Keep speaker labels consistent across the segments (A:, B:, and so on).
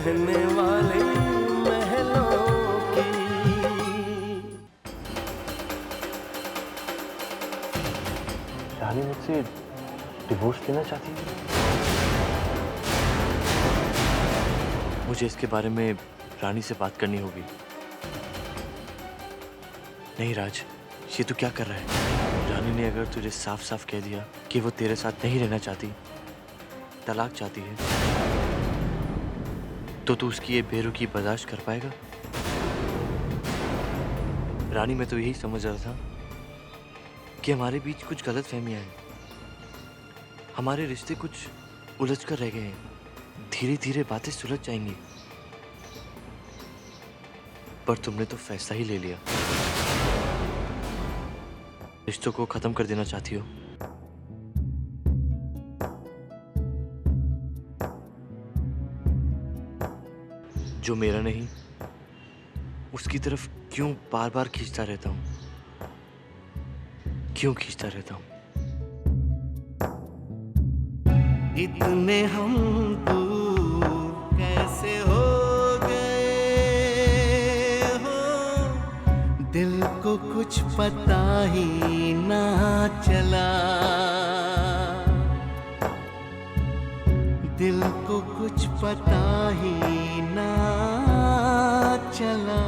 A: रहने वाले महलों की।
B: रानी मुझसे डिवोर्स लेना चाहती है। मुझे इसके बारे में रानी से बात करनी होगी। नहीं राज, ये तू क्या कर रहा है? रानी ने अगर तुझे साफ साफ कह दिया कि वो तेरे साथ नहीं रहना चाहती, तलाक चाहती है, तो तू उसकी ये बेरुखी बर्दाश्त कर पाएगा? रानी, मैं तो यही समझ रहा था कि हमारे बीच कुछ गलत फहमियां हैं, हमारे रिश्ते कुछ उलझ कर रह गए हैं। धीरे धीरे बातें सुलझ जाएंगी, पर तुमने तो फैसला ही ले लिया। रिश्तों को खत्म कर देना चाहती हो। जो मेरा नहीं, उसकी तरफ क्यों बार बार खींचता रहता हूं? क्यों खींचता रहता हूं?
A: इतने हम दूर कैसे हो गए हो, दिल को कुछ पता ही ना चला, दिल को कुछ पता ही ना चला।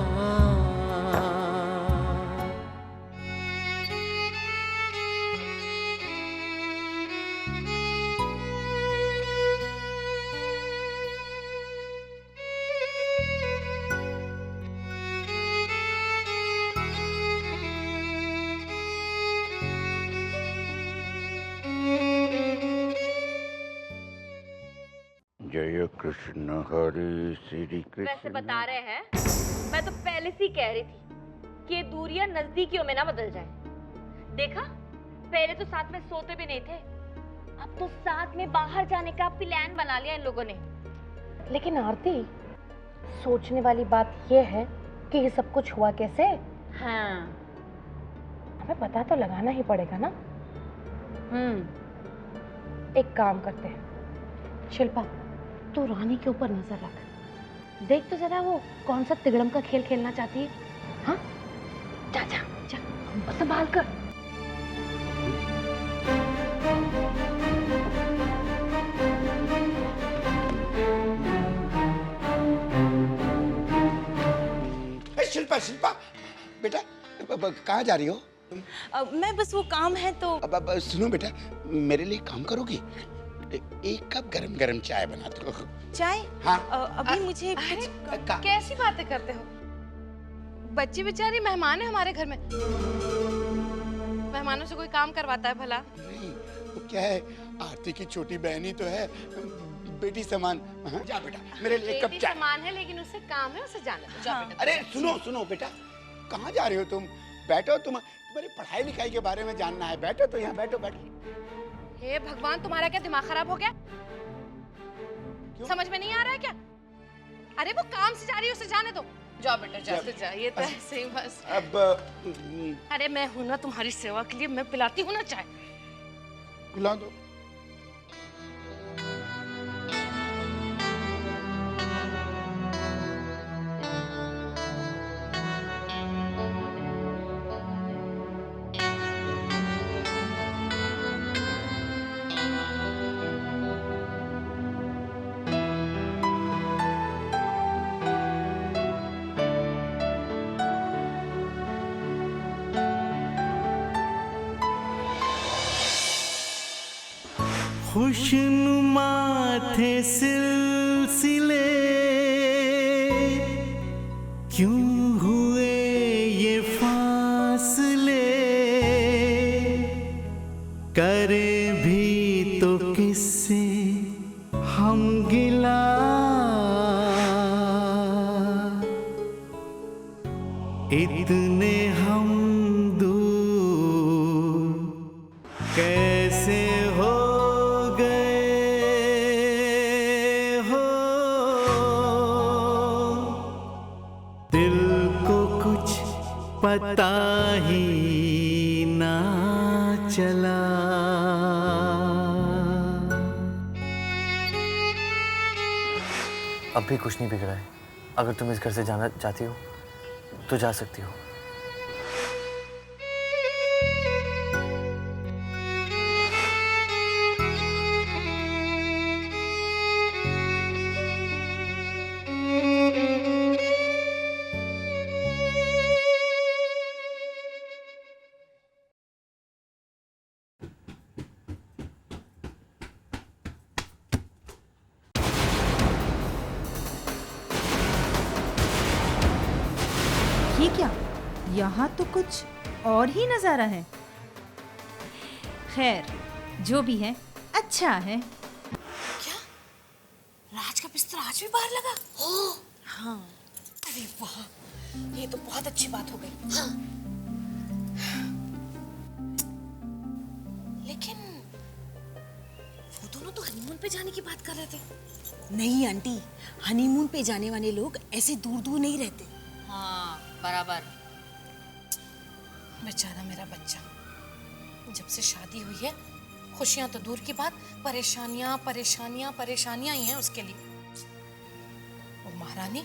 C: जय कृष्ण हरे श्री कृष्ण।
D: वैसे बता रहे हैं, मैं तो पहले से ही कह रही थी कि ये दूरियां नजदीकियों में ना बदल जाए। देखा, पहले तो साथ में सोते भी नहीं थे, अब तो साथ में बाहर जाने का प्लान बना लिया इन लोगों ने।
E: लेकिन आरती, सोचने वाली बात यह है कि ये सब कुछ हुआ कैसे।
D: हाँ।
E: हमें पता तो लगाना ही पड़ेगा ना। एक काम करते हैं, शिल्पा तू रानी के ऊपर नजर रख, देख तो जरा वो कौन सा तिगड़म का खेल खेलना चाहती है। हाँ, जा जा जा, संभाल कर।
C: शिल्पा, शिल्पा बेटा, कहाँ जा रही हो?
F: मैं बस वो काम है तो।
C: अब सुनो बेटा, मेरे लिए काम करोगी? एक कप गरम गरम चाय बना दो।
F: चाय?
C: हाँ।
F: अभी मुझे
E: कैसी बातें करते हो? बच्ची बेचारी मेहमान है हमारे घर में, मेहमानों से कोई काम करवाता है भला?
C: नहीं, वो क्या है, आरती की छोटी बहन ही तो है, बेटी समान। हाँ? जा बेटा, मेरे लिए एक कप चाय।
E: सामान है लेकिन उससे काम है, उसे जाने दो। जा बेटा।
C: अरे सुनो सुनो बेटा, कहाँ जा रहे हो तुम? बैठो, तुम्हारी पढ़ाई लिखाई के बारे में जानना है। बैठो तो यहाँ, बैठो बैठो।
E: हे भगवान, तुम्हारा क्या दिमाग खराब हो गया? समझ में नहीं आ रहा है क्या? अरे वो काम से जा रही है, उसे जाने दो। जाओ बेटा, जा, ये तो ऐसे ही बस।
C: अब
E: अरे मैं हूं ना तुम्हारी सेवा के लिए, मैं पिलाती हूँ ना चाय।
C: पिला दो।
A: खुशनुमा थे सिलसिले, क्यों हुए ये फासले, करे भी तो किससे हम गिला, इतने हम दूर कैसे हो पता ही ना चला।
B: अब भी कुछ नहीं बिगड़ा है। अगर तुम इस घर से जाना चाहती हो तो जा सकती हो।
F: ये क्या, यहाँ तो कुछ और ही नजारा है। खैर, जो भी है अच्छा है।
E: क्या राज का बिस्तर आज भी बाहर लगा?
F: हाँ,
E: अरे वाह, ये तो बहुत अच्छी बात हो गई। हाँ। लेकिन वो दोनों तो हनीमून पे जाने की बात कर रहे थे।
G: नहीं आंटी, हनीमून पे जाने वाले लोग ऐसे दूर दूर नहीं रहते।
E: हाँ बराबर। बेचारा मेरा बच्चा, जब से शादी हुई है खुशियां तो दूर की बात, परेशानियां परेशानियां परेशानियां ही हैं उसके लिए। वो महारानी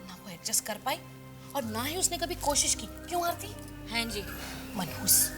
E: ना वो एडजस्ट कर पाई और ना ही उसने कभी कोशिश की। क्यों आरती?
G: हाँ जी।
E: मनहूस।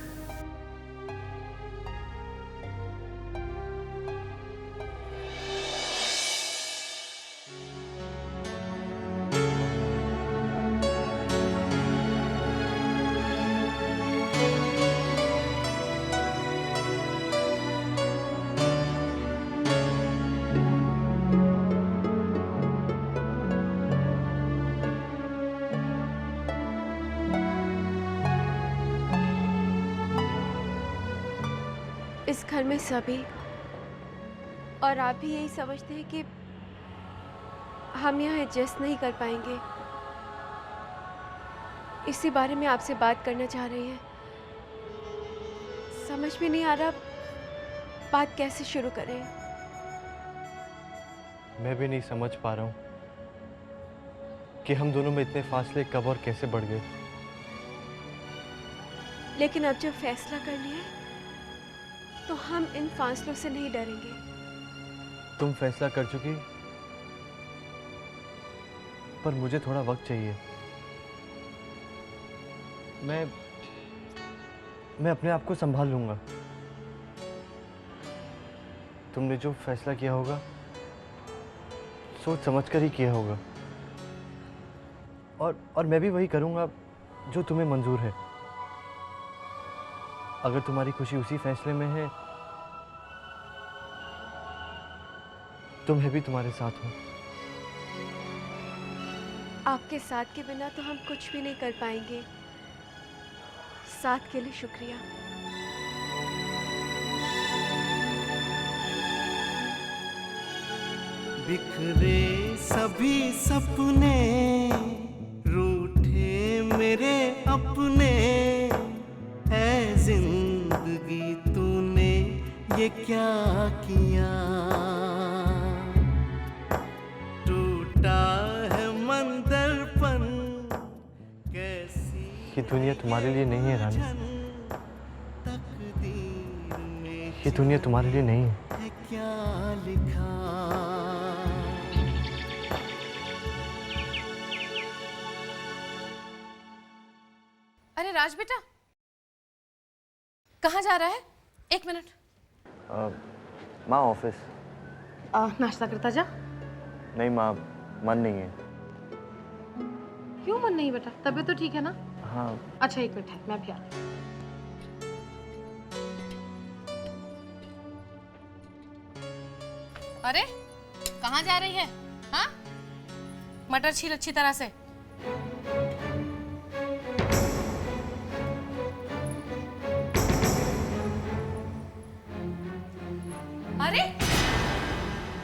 H: इस घर में सभी और आप भी यही समझते हैं कि हम यहाँ एडजस्ट नहीं कर पाएंगे। इसी बारे में आपसे बात करना चाह रही हैं। समझ में नहीं आ रहा बात कैसे शुरू करें।
B: मैं भी नहीं समझ पा रहा हूँ कि हम दोनों में इतने फासले कब और कैसे बढ़ गए।
H: लेकिन अब जब फैसला कर लिया है तो हम इन फासलों से नहीं डरेंगे।
B: तुम फैसला कर चुकी, पर मुझे थोड़ा वक्त चाहिए। मैं अपने आप को संभाल लूंगा। तुमने जो फैसला किया होगा सोच समझकर ही किया होगा, और मैं भी वही करूंगा जो तुम्हें मंजूर है। अगर तुम्हारी खुशी उसी फैसले में है तो मैं भी तुम्हारे साथ हूं।
H: आपके साथ के बिना तो हम कुछ भी नहीं कर पाएंगे। साथ के लिए शुक्रिया।
A: बिखरे सभी सपने, रूठे मेरे अपने, ऐ जिंदगी तूने ये क्या किया। टूटा है मन दर्पण, कैसी
B: ये दुनिया तुम्हारे लिए नहीं है रानी।
A: तकदीर में
B: ये दुनिया तुम्हारे लिए नहीं है।
A: है क्या लिखा।
E: अरे राज बेटा, कहाँ जा रहा है? एक मिनट।
B: माँ ऑफिस।
E: नाश्ता करता जा।
B: नहीं माँ, मन नहीं है।
E: क्यों मन नहीं बेटा? तबीयत तो ठीक है ना?
B: हाँ।
E: अच्छा एक मिनट है, मैं भी आती हूँ। अरे कहाँ जा रही है? हाँ, मटर छील अच्छी तरह से। अरे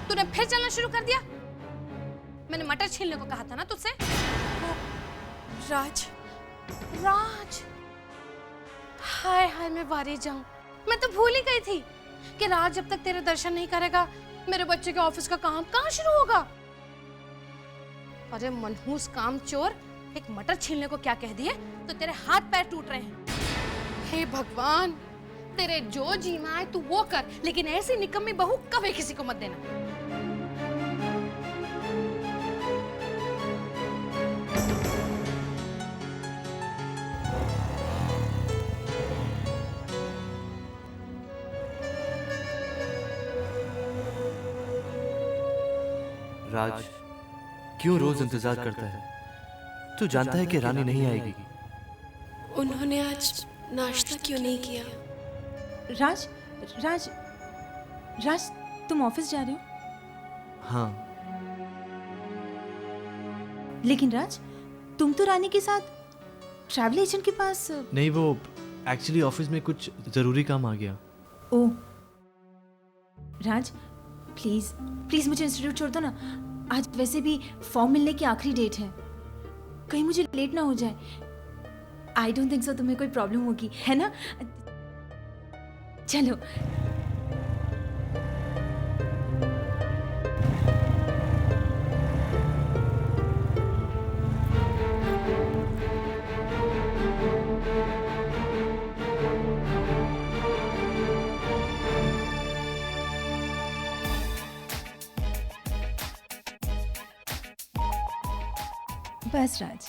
E: तूने फिर चलना शुरू कर दिया। मैंने मटर छीलने को कहा था ना तुझसे। राज, राज, हाय हाय, मैं वारी जाऊं। मैं तो भूल ही गई थी कि राज जब तक तेरे दर्शन नहीं करेगा मेरे बच्चे के ऑफिस का काम कहाँ शुरू होगा। अरे मनहूस कामचोर, एक मटर छीलने को क्या कह दिए तो तेरे हाथ पैर टूट रहे हैं। हे भगवान, तेरे जो जी में आए तू वो कर, लेकिन ऐसी निकम्मी बहू कभी किसी को मत देना।
B: राज क्यों रोज इंतजार करता है? तू जानता है कि रानी नहीं आएगी।
H: उन्होंने आज नाश्ता क्यों नहीं किया?
F: राज राज राज, तुम ऑफिस जा रहे हो?
B: हाँ,
F: लेकिन राज, तुम तो रानी के साथ ट्रैवल एजेंट के पास।
B: नहीं, वो एक्चुअली ऑफिस में कुछ जरूरी काम आ गया।
F: ओह राज, प्लीज प्लीज मुझे इंस्टीट्यूट छोड़ दो ना। आज वैसे भी फॉर्म मिलने की आखिरी डेट है, कहीं मुझे लेट ना हो जाए। आई डोंट थिंक सो तुम्हें कोई प्रॉब्लम होगी, है ना? चलो। बस राज।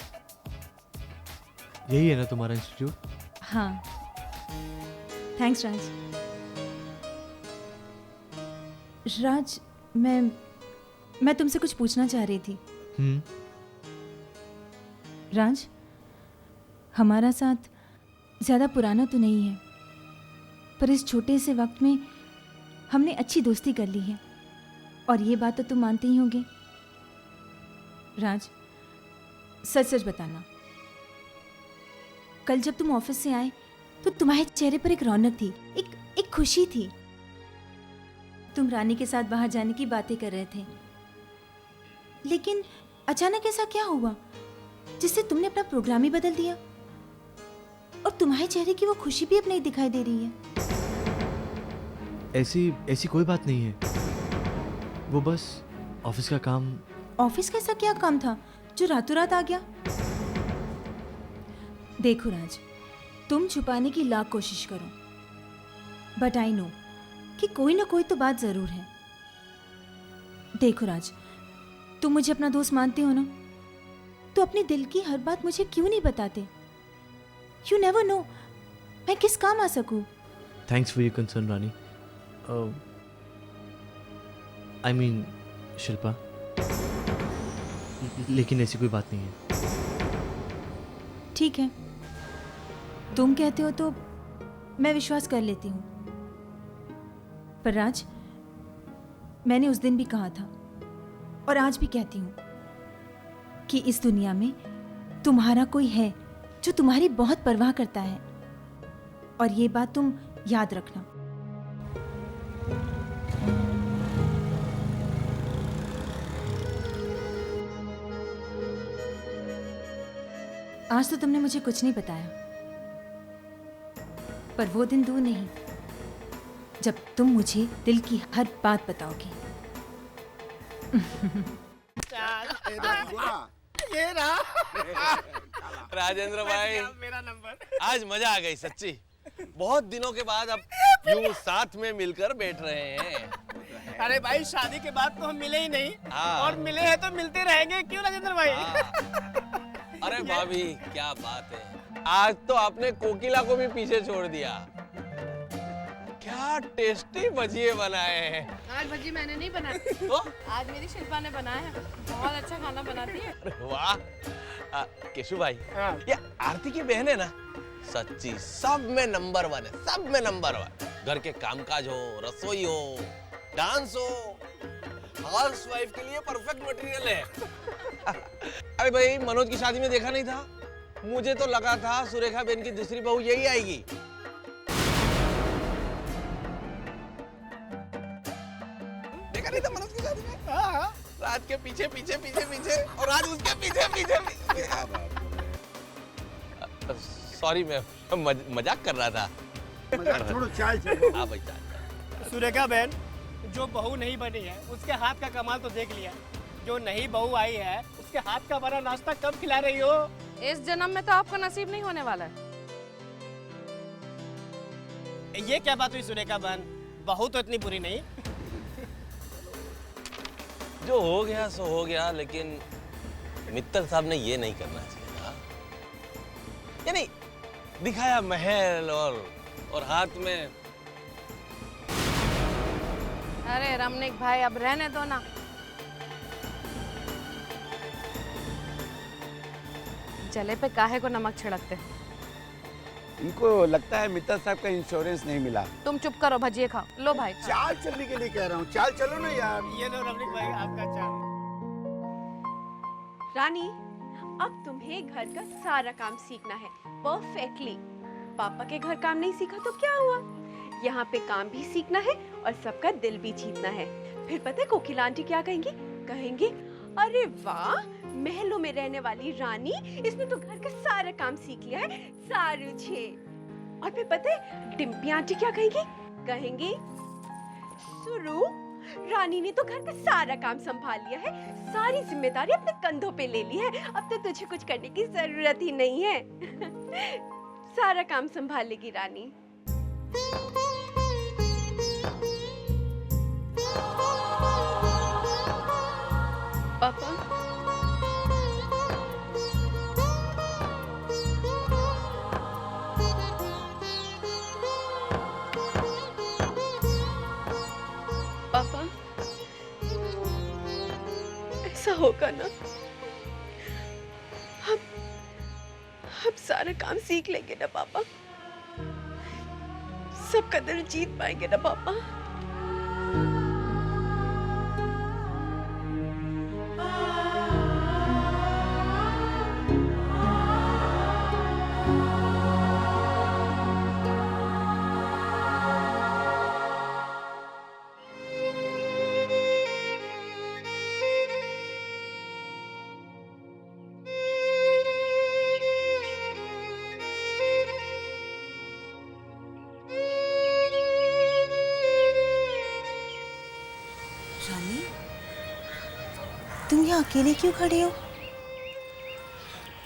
B: यही है ना तुम्हारा इंस्टीट्यूट?
F: हाँ, थैंक्स राज। राज, मैं तुमसे कुछ पूछना चाह रही थी। राज, हमारा साथ ज़्यादा पुराना तो नहीं है, पर इस छोटे से वक्त में हमने अच्छी दोस्ती कर ली है, और ये बात तो तुम मानते ही होंगे। राज, सच सच बताना, कल जब तुम ऑफिस से आए तो तुम्हारे चेहरे पर एक रौनक थी, एक खुशी थी। तुम रानी के साथ बाहर जाने की बातें कर रहे थे, लेकिन अचानक ऐसा क्या हुआ जिससे तुमने अपना प्रोग्राम ही बदल दिया, और तुम्हारे चेहरे की वो खुशी भी अब नहीं दिखाई दे रही है।
B: ऐसी कोई बात नहीं है, वो बस ऑफिस का काम।
F: ऑफिस का ऐसा क्या काम था जो रातों रात आ गया? देखो राज, तुम छुपाने की लाख कोशिश करो, बट आई नो कि कोई ना कोई तो बात जरूर है। देखो राज, तुम मुझे अपना दोस्त मानते हो ना, तो अपने दिल की हर बात मुझे क्यों नहीं बताते? यू नेवर नो मैं किस काम आ सकूं।
B: Thanks for your concern Rani. I mean Shilpa, लेकिन ऐसी कोई बात नहीं है।
F: ठीक है, तुम कहते हो तो मैं विश्वास कर लेती हूँ, पर राज, मैंने उस दिन भी कहा था और आज भी कहती हूँ कि इस दुनिया में तुम्हारा कोई है जो तुम्हारी बहुत परवाह करता है, और ये बात तुम याद रखना। आज तो तुमने मुझे कुछ नहीं बताया, पर वो दिन दूर नहीं जब तुम मुझे दिल की हर बात बताओगे।
I: राजेंद्र भाई, मेरा नंबर। आज मजा आ गई सच्ची, बहुत दिनों के बाद अब यूं साथ में मिलकर बैठ रहे हैं।
J: अरे भाई, शादी के बाद तो हम मिले ही नहीं, और मिले हैं तो मिलते रहेंगे, क्यों राजेंद्र भाई?
I: अरे भाभी, क्या बात है, आज तो आपने कोकिला को भी पीछे छोड़ दिया। क्या टेस्टी भजिए बनाए हैं।
E: आज भजी मैंने नहीं बनाई,
I: तो?
E: आज मेरी शिल्पा ने बनाया है, बहुत अच्छा खाना बनाती है।
I: वाह केशु भाई, ये आरती की बहन है ना, सच्ची सब में नंबर 1 है, सब में नंबर 1। घर के कामकाज हो, रसोई हो, डांस हो, हाउस वाइफ के लिए परफेक्ट मटेरियल है। अरे भाई, मनोज की शादी में देखा नहीं था? मुझे तो लगा था सुरेखा बहन की दूसरी बहू यही आएगी। देखा नहीं था मनोज की शादी में? राज के पीछे पीछे पीछे पीछे, और आज उसके पीछे पीछे। सॉरी, मैं मजाक कर रहा था।
C: मजाक छोड़ो, चाय चलो।
I: हाँ भाई, चाय।
J: सुरेखा बहन जो बहू नहीं बनी है उसके हाथ का कमाल तो देख लिया, जो नई बहू आई है उसके हाथ का बना नाश्ता कब खिला रही हो?
E: इस जन्म में तो आपका नसीब नहीं होने वाला है।
J: ये क्या बात हुई सुरेखा बहन, बहू तो इतनी बुरी नहीं।
I: जो हो गया सो हो गया, लेकिन मित्तल साहब ने ये नहीं करना चाहिए था। ये नहीं दिखाया महल और हाथ में।
E: अरे रमनिक भाई, अब रहने दो ना। जले पे काहे को नमक छिड़कते?
C: इनको लगता है मित्तल साहब का इंश्योरेंस नहीं मिला।
E: तुम चुप करो, भजिए खाओ। लो भाई।
C: चाल चलने के लिए कह रहा हूँ, चाल चलो ना यार।
J: ये लो रमणीक भाई आपका चाय।
H: रानी, अब तुम्हें घर का सारा काम सीखना है परफेक्टली। पापा के घर काम नहीं सीखा तो क्या हुआ? यहाँ पे काम भी सीखना है और सबका दिल भी जीतना है। फिर पता है कोकिला आंटी क्या कहेंगी? कहेंगी, अरे वाह, महलों में रहने वाली रानी, इसने तो घर का सारा काम सीख लिया है, सारू छे। और फिर पता है डिम्पी आंटी क्या कहेंगी? कहेंगी, सुरु, रानी ने तो घर का सारा काम संभाल लिया है, सारी जिम्मेदारी अपने कंधों पे ले ली है, अब तो तुझे कुछ करने की जरूरत ही नहीं है। सारा काम संभाल लेगी रानी। पापा, पापा, ऐसा होगा ना? हम सारा काम सीख लेंगे ना पापा? सबका दिल जीत पाएंगे ना पापा?
G: रानी, तुम यहाँ अकेले क्यों खड़े हो?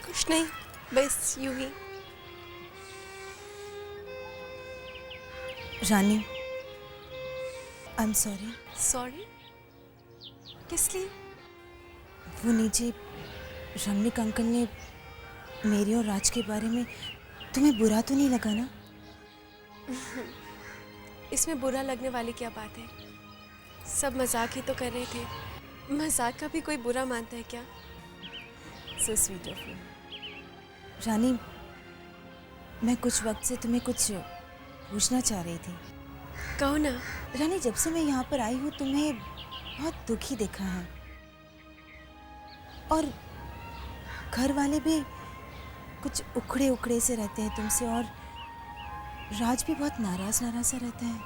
H: कुछ नहीं, बस यूं ही।
G: रानी, आई एम सॉरी।
H: सॉरी? किस लिए?
G: वो नीचे रमणीक अंकल ने मेरे और राज के बारे में तुम्हें बुरा तो नहीं लगा ना?
H: इसमें बुरा लगने वाली क्या बात है? सब मजाक ही तो कर रहे थे। मजाक का भी कोई बुरा मानता है क्या?
G: So sweet of you. रानी, मैं कुछ वक्त से तुम्हें कुछ पूछना चाह रही थी।
H: कहो ना।
G: रानी, जब से मैं यहाँ पर आई हूँ तुम्हें बहुत दुखी देखा है, और घर वाले भी कुछ उखड़े उखड़े से रहते हैं तुमसे, और राज भी बहुत नाराज नाराज सा रहता है।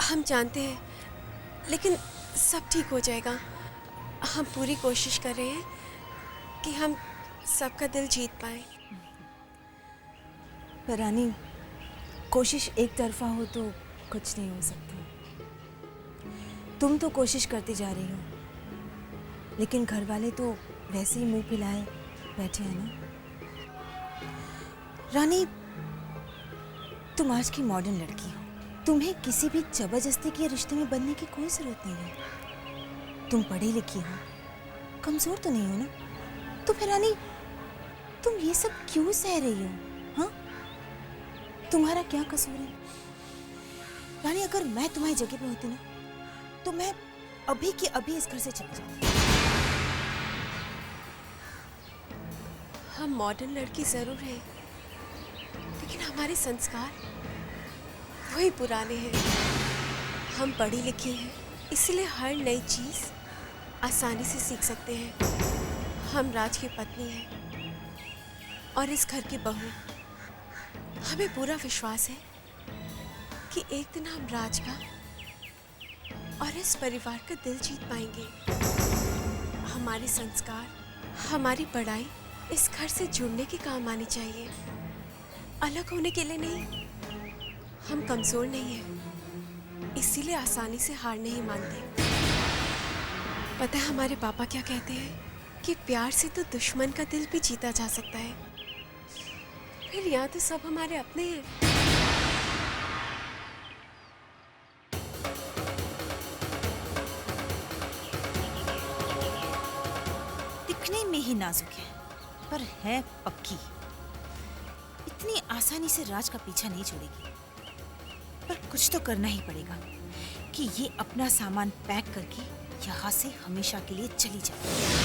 H: हम जानते हैं, लेकिन सब ठीक हो जाएगा। हम पूरी कोशिश कर रहे हैं कि हम सबका दिल जीत पाए।
G: पर रानी, कोशिश एक तरफा हो तो कुछ नहीं हो सकता। तुम तो कोशिश करती जा रही हो, लेकिन घर वाले तो वैसे ही मुंह फुलाए बैठे हैं ना। रानी, तुम आज की मॉडर्न लड़की हो, तुम्हें किसी भी जबरदस्ती के रिश्ते में बनने की कोई जरूरत नहीं है। तुम पढ़ी लिखी हो, कमजोर तो नहीं हो ना? तो फिर रानी, तुम ये सब क्यों सह रही हो? हाँ, तुम्हारा क्या कसूर है? रानी, अगर मैं तुम्हारी जगह पे होती ना, तो मैं अभी के अभी इस घर से चली जाती।
H: हम मॉडर्न लड़की जरूर हैं, लेकिन हमारे संस्कार वही पुराने हैं। हम पढ़ी लिखी हैं, इसलिए हर नई चीज़ आसानी से सीख सकते हैं। हम राज की पत्नी हैं और इस घर की बहू। हमें पूरा विश्वास है कि एक दिन हम राज का और इस परिवार का दिल जीत पाएंगे। हमारे संस्कार, हमारी पढ़ाई इस घर से जुड़ने के काम आनी चाहिए, अलग होने के लिए नहीं। हम कमजोर नहीं हैं, इसीलिए आसानी से हार नहीं मानते। पता है हमारे पापा क्या कहते हैं? कि प्यार से तो दुश्मन का दिल भी जीता जा सकता है। फिर यहाँ तो सब हमारे अपने हैं।
G: दिखने में ही नाजुक है, पर है पक्की। इतनी आसानी से राज का पीछा नहीं छोड़ेगी। पर कुछ तो करना ही पड़ेगा कि ये अपना सामान पैक करके यहाँ से हमेशा के लिए चली जाए।